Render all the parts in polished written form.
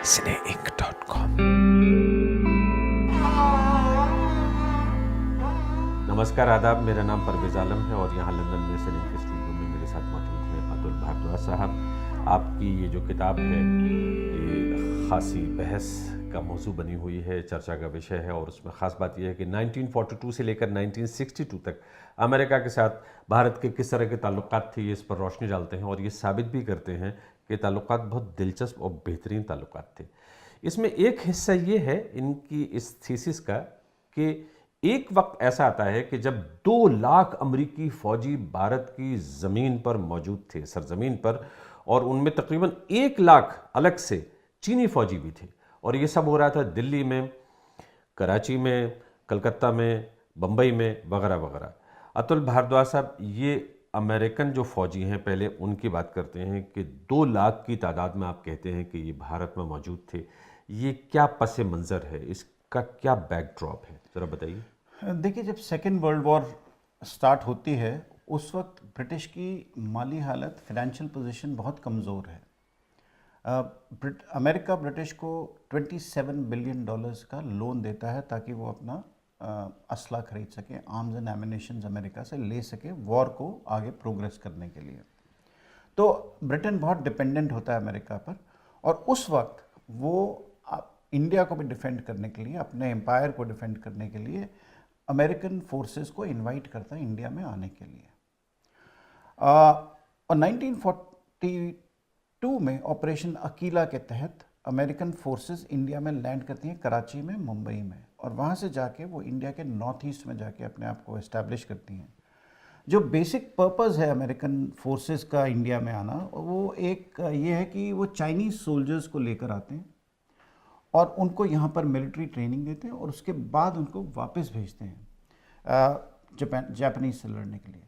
cineinc.com। नमस्कार, आदाब। मेरा नाम परवेज़ आलम है और यहाँ लंदन में सिने के स्टूडियो में मेरे साथ मौजूद हैं अतुल भारद्वाज साहब। आपकी ये जो किताब है ये खासी बहस का मौजू बनी हुई है, चर्चा का विषय है और उसमें ख़ास बात यह है कि 1942 से लेकर 1962 तक अमेरिका के साथ भारत के किस तरह के ताल्लुकात थे, ये इस पर रोशनी डालते हैं और ये साबित भी करते हैं कि ताल्लुकात बहुत दिलचस्प और बेहतरीन ताल्लुकात थे। इसमें एक हिस्सा ये है इनकी इस थीसिस का कि एक वक्त ऐसा आता है कि जब 2 लाख अमरीकी फ़ौजी भारत की ज़मीन पर मौजूद थे, सरज़मीन पर, और उनमें तकरीबन 1 लाख अलग से चीनी फ़ौजी भी थे। और ये सब हो रहा था दिल्ली में, कराची में, कलकत्ता में, बम्बई में, वगैरह वगैरह। अतुल भारद्वाज साहब, ये अमेरिकन जो फ़ौजी हैं, पहले उनकी बात करते हैं कि 2 लाख की तादाद में आप कहते हैं कि ये भारत में मौजूद थे। ये क्या पस मंज़र है, इसका क्या बैकड्रॉप है, ज़रा बताइए। देखिए, जब सेकेंड वर्ल्ड वॉर स्टार्ट होती है उस वक्त ब्रिटिश की माली हालत, फाइनेंशियल पोजीशन बहुत कमज़ोर है। अमेरिका ब्रिटिश को $27 बिलियन का लोन देता है ताकि वो अपना असला खरीद सके, आर्म्स एंड एमिनेशन अमेरिका से ले सके वॉर को आगे प्रोग्रेस करने के लिए। तो ब्रिटेन बहुत डिपेंडेंट होता है अमेरिका पर, और उस वक्त वो इंडिया को भी डिफेंड करने के लिए, अपने एम्पायर को डिफेंड करने के लिए अमेरिकन फोर्सेस को इनवाइट करता है इंडिया में आने के लिए। और 1942 में ऑपरेशन अकीला के तहत अमेरिकन फोर्सेस इंडिया में लैंड करती हैं, कराची में, मुंबई में, और वहाँ से जाके वो इंडिया के नॉर्थ ईस्ट में जाके अपने आप को एस्टैब्लिश करती हैं। जो बेसिक पर्पस है अमेरिकन फोर्सेस का इंडिया में आना, वो एक ये है कि वो चाइनीज़ सोल्जर्स को लेकर आते हैं और उनको यहाँ पर मिलिट्री ट्रेनिंग देते हैं और उसके बाद उनको वापस भेजते हैं जापानीज से लड़ने के लिए।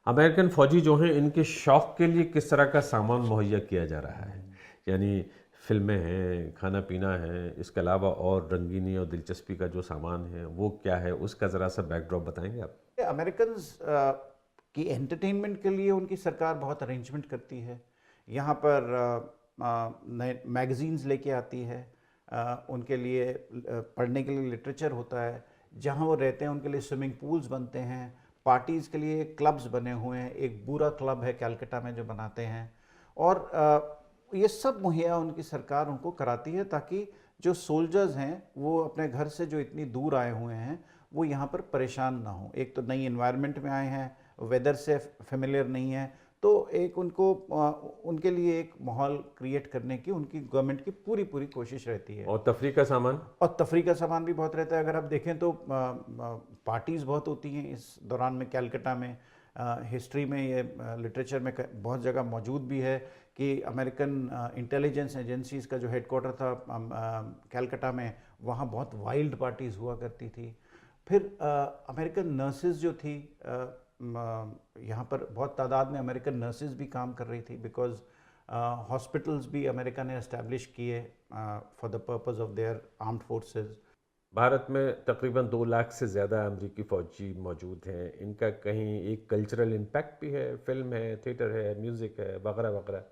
अमेरिकन फ़ौजी जो हैं, इनके शौक़ के लिए किस तरह का सामान मुहैया किया जा रहा है? यानी फ़िल्में हैं, खाना पीना है, इसके अलावा और रंगीनी और दिलचस्पी का जो सामान है वो क्या है, उसका ज़रा सा बैकड्रॉप बताएंगे आप? अमेरिकन की एंटरटेनमेंट के लिए उनकी सरकार बहुत अरेंजमेंट करती है। यहाँ पर नए मैगज़ीन्स लेके आती है, उनके लिए पढ़ने के लिए लिटरेचर होता है। जहाँ वो रहते हैं उनके लिए स्विमिंग पूल्स बनते हैं, पार्टीज़ के लिए क्लब्स बने हुए हैं। एक बुरा क्लब है कैलकाटा में जो बनाते हैं, और ये सब मुहैया उनकी सरकार उनको कराती है ताकि जो सोल्जर्स हैं वो अपने घर से जो इतनी दूर आए हुए हैं वो यहाँ पर परेशान ना हो। एक तो नई एनवायरनमेंट में आए हैं, वेदर से फेमिलियर नहीं है, तो एक उनको उनके लिए एक माहौल क्रिएट करने की उनकी गवर्नमेंट की पूरी कोशिश रहती है। और तफरी का सामान? और तफरी का सामान भी बहुत रहता है। अगर आप देखें तो पार्टीज़ बहुत होती हैं इस दौरान में कैलकाटा में। हिस्ट्री में, ये लिटरेचर में बहुत जगह मौजूद भी है कि अमेरिकन इंटेलिजेंस एजेंसीज़ का जो हेडक्वार्टर था कैलकाटा में, वहाँ बहुत वाइल्ड पार्टीज़ हुआ करती थी। फिर अमेरिकन नर्सेज जो थी, यहाँ पर बहुत तादाद में अमेरिकन नर्सेज भी काम कर रही थी, बिकॉज हॉस्पिटल्स भी अमेरिका ने एस्टैब्लिश किए for the purpose of their armed forces. Bharat में तकरीबन 2 लाख से ज़्यादा अमेरिकी फ़ौजी मौजूद हैं। इनका कहीं एक कल्चरल इम्पैक्ट भी है, फिल्म है, थिएटर है, म्यूज़िक है, वगैरह वगैरह।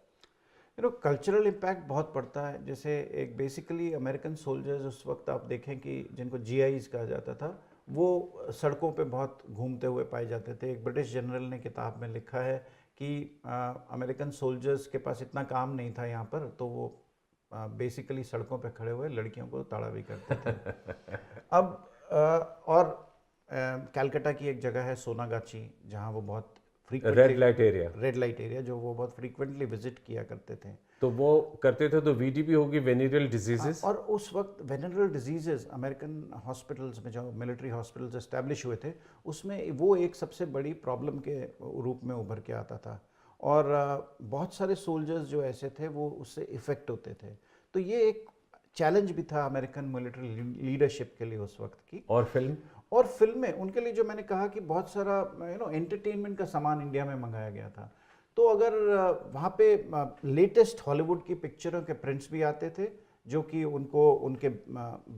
कल्चरल इम्पैक्ट बहुत पड़ता है। जैसे एक बेसिकली अमेरिकन सोल्जर्स उस वक्त आप देखें कि जिनको GIs कहा जाता था, वो सड़कों पे बहुत घूमते हुए पाए जाते थे। एक ब्रिटिश जनरल ने किताब में लिखा है कि अमेरिकन सोल्जर्स के पास इतना काम नहीं था यहाँ पर, तो वो बेसिकली सड़कों पे खड़े हुए लड़कियों को ताड़ा भी करते थे। अब और कैलकाटा की एक जगह है सोनागाची, जहाँ वो बहुत रेड लाइट एरिया जो वो बहुत फ्रीक्वेंटली विजिट किया करते थे। तो वो करते थे तो VDP होगी, वेनेरियल डिजीजेस। और उस वक्त वेनेरियल डिजीजेस अमेरिकन हॉस्पिटल्स में, जो मिलिट्री हॉस्पिटल्स एस्टैब्लिश हुए थे, उसमें वो एक सबसे बड़ी प्रॉब्लम के रूप में उभर के आता था, और बहुत सारे सोल्जर्स जो ऐसे थे वो उससे इफ़ेक्ट होते थे। तो ये एक चैलेंज भी था अमेरिकन मिलिट्री लीडरशिप के लिए उस वक्त की। और फिल्में उनके लिए, जो मैंने कहा कि बहुत सारा एंटरटेनमेंट का सामान इंडिया में मंगाया गया था। तो अगर वहाँ पे लेटेस्ट हॉलीवुड की पिक्चरों के प्रिंट्स भी आते थे, जो कि उनको उनके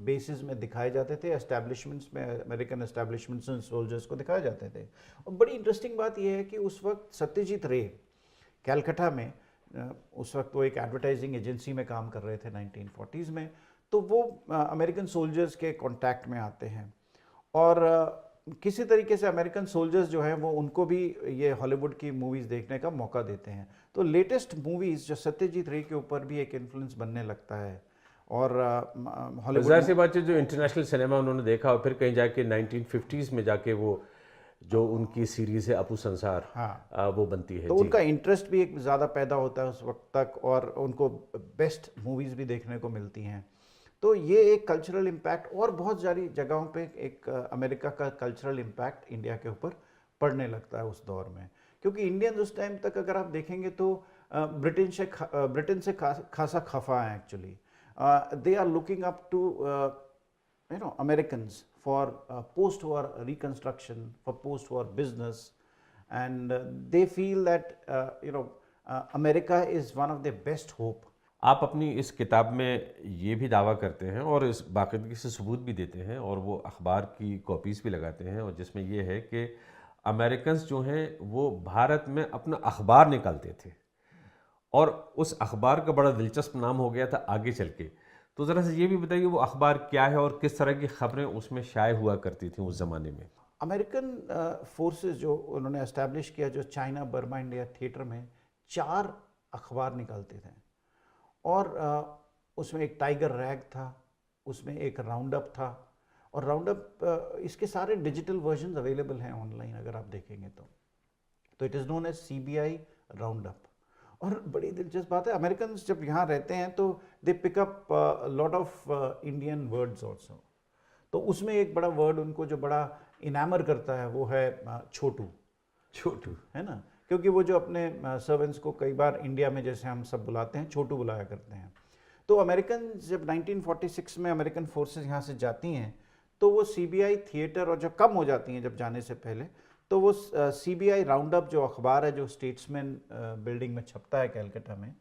बेसिस में दिखाए जाते थे, एस्टैब्लिशमेंट्स में, अमेरिकन एस्टैब्लिशमेंट्स में सोल्जर्स को दिखाए जाते थे। और बड़ी इंटरेस्टिंग बात यह है कि उस वक्त सत्यजीत रे कैलकाटा में उस वक्त वो एक एडवर्टाइजिंग एजेंसी में काम कर रहे थे 1940s में, तो वो अमेरिकन सोल्जर्स के कांटेक्ट में आते हैं और किसी तरीके से अमेरिकन सोल्जर्स जो हैं वो उनको भी ये हॉलीवुड की मूवीज़ देखने का मौका देते हैं। तो लेटेस्ट मूवीज़ जो सत्यजीत रे के ऊपर भी एक इन्फ्लुएंस बनने लगता है और हॉलीवुड जाहिर सी बात है, जो इंटरनेशनल सिनेमा उन्होंने देखा और फिर कहीं जाके 1950s में जाके वो जो उनकी सीरीज़ है अपू संसार, हाँ, वो बनती है तो जी। उनका इंटरेस्ट भी एक ज़्यादा पैदा होता है उस वक्त तक और उनको बेस्ट मूवीज़ भी देखने को मिलती हैं। तो ये एक कल्चरल इम्पैक्ट और बहुत सारी जगहों पे एक अमेरिका का कल्चरल इम्पैक्ट इंडिया के ऊपर पड़ने लगता है उस दौर में, क्योंकि इंडियंस उस टाइम तक अगर आप देखेंगे तो ब्रिटेन से खासा खफा है actually. They are looking up to Americans for post-war reconstruction, for post-war business, and they feel that America is one of their best hope. आप अपनी इस किताब में ये भी दावा करते हैं और इस बाकायदगी से सबूत भी देते हैं और वो अखबार की कॉपीज़ भी लगाते हैं, और जिसमें ये है कि अमेरिकन्स जो हैं वो भारत में अपना अखबार निकालते थे और उस अखबार का बड़ा दिलचस्प नाम हो गया था आगे चल के। तो ज़रा से ये भी बताइए वो अखबार क्या है और किस तरह की ख़बरें उसमें शाये हुआ करती थी उस ज़माने में। अमेरिकन फोर्सेस जो उन्होंने एस्टैब्लिश किया, जो चाइना, बर्मा, इंडिया थिएटर में 4 अखबार निकालते थे और उसमें एक टाइगर रैग था, उसमें एक राउंड अप था और राउंड अप इसके सारे डिजिटल वर्जन अवेलेबल हैं ऑनलाइन अगर आप देखेंगे तो it is known as CBI round up. और बड़ी दिलचस्प बात है, अमेरिकन जब यहाँ रहते हैं तो they pick up lot of Indian words also. तो उसमें एक बड़ा वर्ड उनको जो बड़ा इनामर करता है वो है छोटू। छोटू है ना, क्योंकि वो जो अपने सर्वेंट्स को कई बार इंडिया में जैसे हम सब बुलाते हैं छोटू बुलाया करते हैं। तो अमेरिकन जब 1946 में अमेरिकन फोर्सेस यहाँ से जाती हैं तो वो CBI थिएटर, और जब कम हो जाती हैं जब जाने से पहले, तो वो CBI राउंड अप जो अखबार है जो स्टेट्समैन बिल्डिंग में छपता है कलकत्ता में,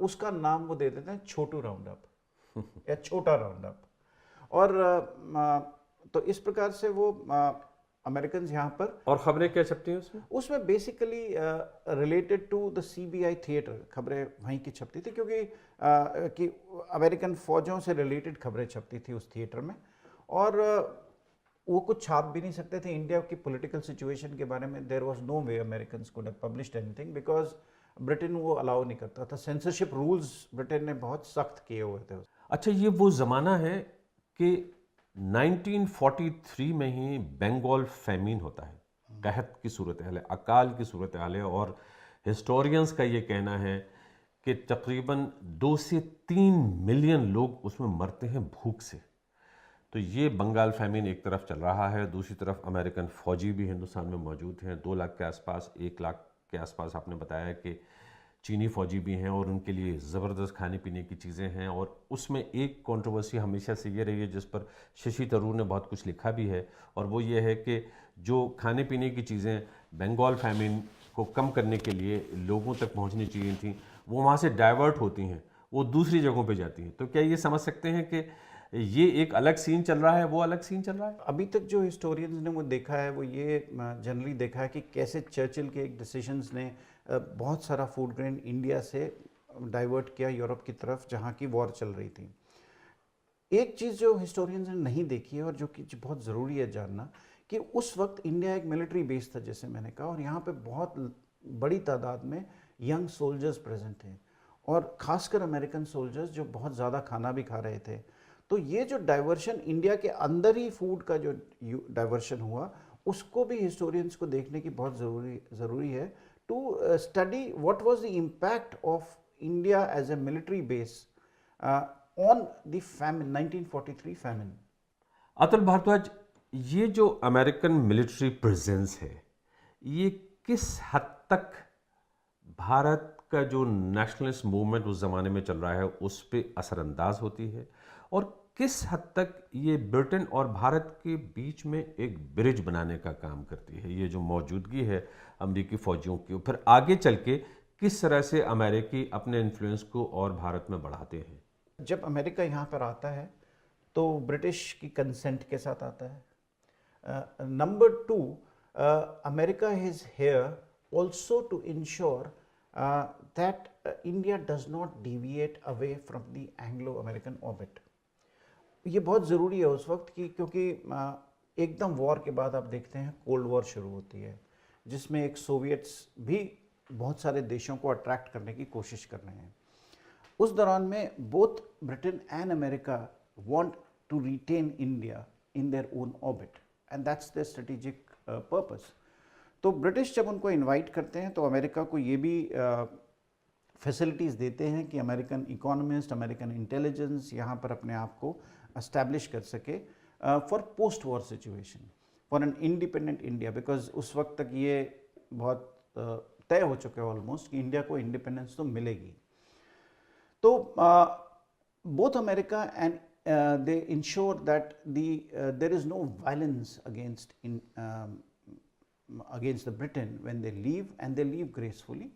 उसका नाम वो दे देते हैं छोटू राउंड अप या छोटा राउंड अप। और तो इस प्रकार से वो अमेरिकन यहाँ पर। और ख़बरें क्या छपती हैं उसमें basically related to the CBI theatre खबरें वहीं की छपती थी, क्योंकि कि अमेरिकन फ़ौजों से रिलेटेड खबरें छपती थी उस थिएटर में। और वो कुछ छाप भी नहीं सकते थे इंडिया की पॉलिटिकल सिचुएशन के बारे में। There was no way Americans could have published anything because Britain वो अलाउ नहीं करता था। सेंसरशिप रूल्स ब्रिटेन ने बहुत सख्त किए हुए थे। अच्छा, ये वो ज़माना है कि 1943 में ही बंगाल फैमिन होता है, कहत की सूरत हाल है, अकाल की सूरत हाल है, और हिस्टोरियंस का ये कहना है कि तकरीबन 2 से 3 मिलियन लोग उसमें मरते हैं भूख से। तो ये बंगाल फैमिन एक तरफ चल रहा है, दूसरी तरफ अमेरिकन फ़ौजी भी हिंदुस्तान में मौजूद हैं, 2 लाख के आसपास, 1 लाख के आसपास आपने बताया कि चीनी फ़ौजी भी हैं और उनके लिए ज़बरदस्त खाने पीने की चीज़ें हैं। और उसमें एक कंट्रोवर्सी हमेशा से ये रही है जिस पर शशि थरूर ने बहुत कुछ लिखा भी है, और वो ये है कि जो खाने पीने की चीज़ें बंगाल फैमिन को कम करने के लिए लोगों तक पहुंचनी चाहिए थी, वो वहाँ से डाइवर्ट होती हैं, वो दूसरी जगहों पे जाती हैं। तो क्या ये समझ सकते हैं कि ये एक अलग सीन चल रहा है, वो अलग सीन चल रहा है? अभी तक जो हिस्टोरियंस ने वो देखा है वो ये जनरली देखा है कि कैसे चर्चिल के एक डिसीजंस ने बहुत सारा फूड ग्रेन इंडिया से डाइवर्ट किया यूरोप की तरफ जहाँ की वॉर चल रही थी। एक चीज़ जो हिस्टोरियंस ने नहीं देखी है और जो कि बहुत ज़रूरी है जानना, कि उस वक्त इंडिया एक मिलिट्री बेस था जैसे मैंने कहा, और यहाँ पे बहुत बड़ी तादाद में यंग सोल्जर्स प्रेजेंट थे, और ख़ासकर अमेरिकन सोल्जर्स जो बहुत ज़्यादा खाना भी खा रहे थे। तो ये जो डाइवर्शन इंडिया के अंदर ही फूड का जो डाइवर्शन हुआ, उसको भी हिस्टोरियंस को देखने की बहुत ज़रूरी है to study what was the impact of India as a military base on the famine, 1943 famine. Atul Bhardwaj, ये जो अमेरिकन मिलिट्री प्रेजेंस है, ये किस हद तक भारत का जो नेशनलिस्ट मूवमेंट उस ज़माने में चल रहा है उस पर असरअंदाज होती है, और किस हद तक ये ब्रिटेन और भारत के बीच में एक ब्रिज बनाने का काम करती है, ये जो मौजूदगी है अमेरिकी फ़ौजियों की, फिर आगे चल के किस तरह से अमेरिकी अपने इन्फ्लुएंस को और भारत में बढ़ाते हैं? जब अमेरिका यहाँ पर आता है तो ब्रिटिश की कंसेंट के साथ आता है। Number 2, America is here also to ensure that India does not deviate away from the Anglo-American orbit. ये बहुत ज़रूरी है उस वक्त की, क्योंकि एकदम वॉर के बाद आप देखते हैं कोल्ड वॉर शुरू होती है, जिसमें एक सोवियट्स भी बहुत सारे देशों को अट्रैक्ट करने की कोशिश कर रहे हैं। उस दौरान में both Britain and America want to retain India in their own orbit, and that's their strategic purpose. तो ब्रिटिश जब उनको इनवाइट करते हैं तो अमेरिका को ये भी फैसिलिटीज़ देते हैं कि अमेरिकन इकोनॉमिस्ट, अमेरिकन इंटेलिजेंस यहाँ पर अपने आप को एस्टैब्लिश कर सके for post war situation, for an independent India, because उस वक्त तक ये बहुत तय हो चुका है ऑलमोस्ट कि इंडिया को इंडिपेंडेंस तो मिलेगी। तो both America and they ensure that there is no violence against the Britain when they leave, and they leave gracefully.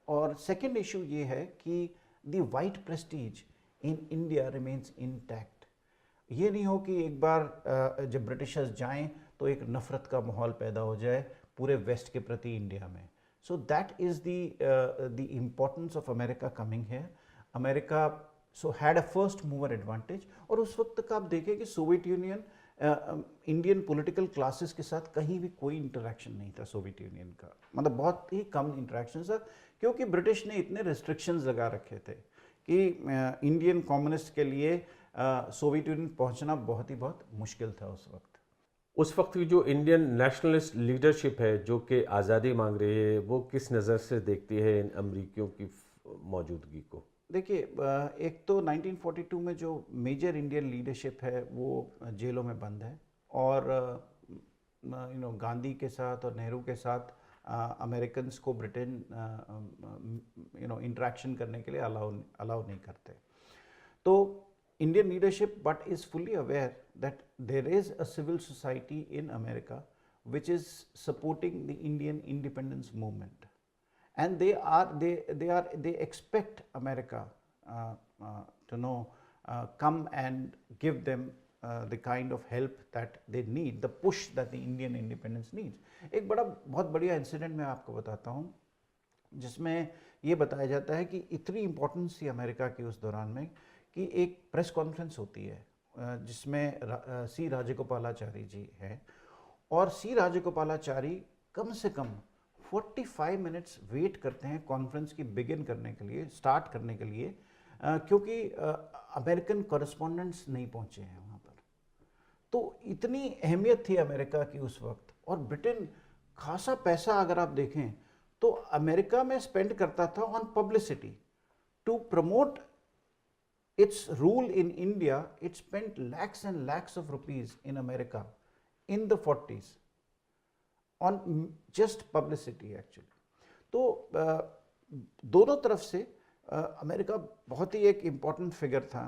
और second issue ये है कि the white prestige in India remains intact. ये नहीं हो कि एक बार जब ब्रिटिशर्स जाएं तो एक नफरत का माहौल पैदा हो जाए पूरे वेस्ट के प्रति इंडिया में। So that is the importance of America coming here. America had a first mover advantage, और उस वक्त तक आप देखें कि Soviet union Indian political classes के साथ कहीं भी कोई इंटरेक्शन नहीं था सोवियत यूनियन का, मतलब बहुत ही कम इंटरेक्शन था, क्योंकि ब्रिटिश ने इतने रिस्ट्रिक्शंस लगा रखे थे कि इंडियन कम्युनिस्ट के लिए सोवियत यूनियन पहुंचना बहुत मुश्किल था उस वक्त। उस वक्त की जो इंडियन नेशनलिस्ट लीडरशिप है जो कि आज़ादी मांग रही है, वो किस नज़र से देखती है इन अमरीकियों की मौजूदगी को? देखिए, एक तो 1942 में जो मेजर इंडियन लीडरशिप है वो जेलों में बंद है, और गांधी के साथ और नेहरू के साथ अमेरिकन्स को ब्रिटेन इंटरेक्शन करने के लिए अलाउ नहीं करते। तो Indian leadership but is fully aware that there is a civil society in America which is supporting the Indian independence movement, and they expect America to come and give them the kind of help that they need, the push that the Indian independence needs. एक बहुत बढ़िया incident मैं आपको बताता हूँ, जिसमें ये बताया जाता है कि इतनी इम्पोर्टेंस थी अमेरिका की उस दौरान में कि एक प्रेस कॉन्फ्रेंस होती है जिसमें सी राजगोपालाचारी जी हैं, और सी राजगोपालाचारी कम से कम 45 मिनट्स वेट करते हैं कॉन्फ्रेंस की बिगिन करने के लिए, स्टार्ट करने के लिए, क्योंकि अमेरिकन कॉरेस्पॉन्डेंट्स नहीं पहुंचे हैं वहाँ पर। तो इतनी अहमियत थी अमेरिका की उस वक्त, और ब्रिटेन खासा पैसा अगर आप देखें तो अमेरिका में स्पेंड करता था on publicity to promote its rule in India. It spent lakhs and lakhs of rupees in America in the 40s on just publicity actually. तो दोनों तरफ से अमेरिका बहुत ही एक इम्पॉर्टेंट फिगर था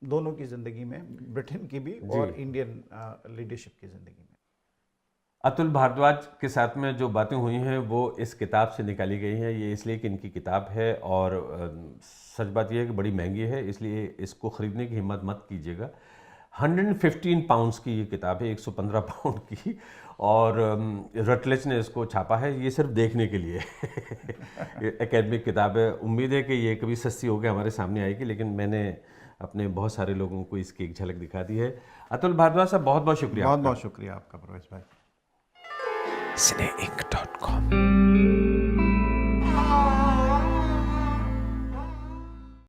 दोनों की ज़िंदगी में, ब्रिटेन की भी और इंडियन लीडरशिप की ज़िंदगी में। अतुल भारद्वाज के साथ में जो बातें हुई हैं वो इस किताब से निकाली गई हैं। ये इसलिए कि इनकी किताब है, और सच बात यह है कि बड़ी महंगी है, इसलिए इसको ख़रीदने की हिम्मत मत कीजिएगा। 115 पाउंड्स की ये किताब है, 115 पाउंड की, और रटलेज ने इसको छापा है ये सिर्फ देखने के लिए। एकेडमिक किताब है, उम्मीद है कि ये कभी सस्ती होकर हमारे सामने आएगी, लेकिन मैंने अपने बहुत सारे लोगों को इसकी एक झलक दिखा दी है। अतुल भारद्वाज साहब, बहुत बहुत शुक्रिया। बहुत बहुत शुक्रिया आपका परवेश भाई। cineinc.com